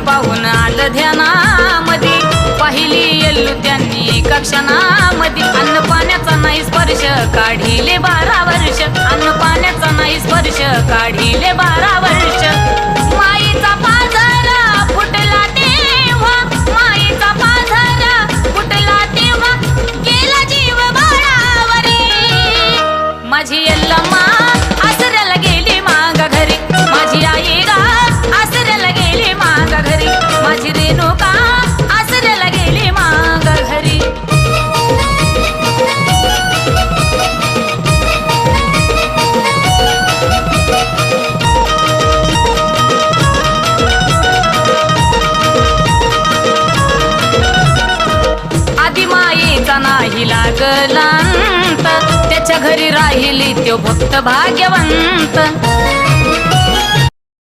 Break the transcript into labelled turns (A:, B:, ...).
A: पाहून आलं ध्यानामध्ये, पाहिली येल्लू त्यांनी कक्षणामध्ये. अन्न पाण्याचा नाही स्पर्श काढिले 12 वर्ष, अन्न पाण्याचा नाही स्पर्श काढिले 12 वर्ष. माईचा पाझर फुटला तेव्हा, माईचा पाझर फुटला तेव्हा, गेला जीव बाळावरी. माझी यल्लम्मा आसऱ्याला गेली माग घरी, माझी आई गा आसऱ्याला गेली माग घरी, माझी रेणुका आसऱ्याला गेली माग घरी. आदिमाईचा नाही लागला अंत, त्याच्या घरी राहिली त्यो भक्त भाग्यवंत.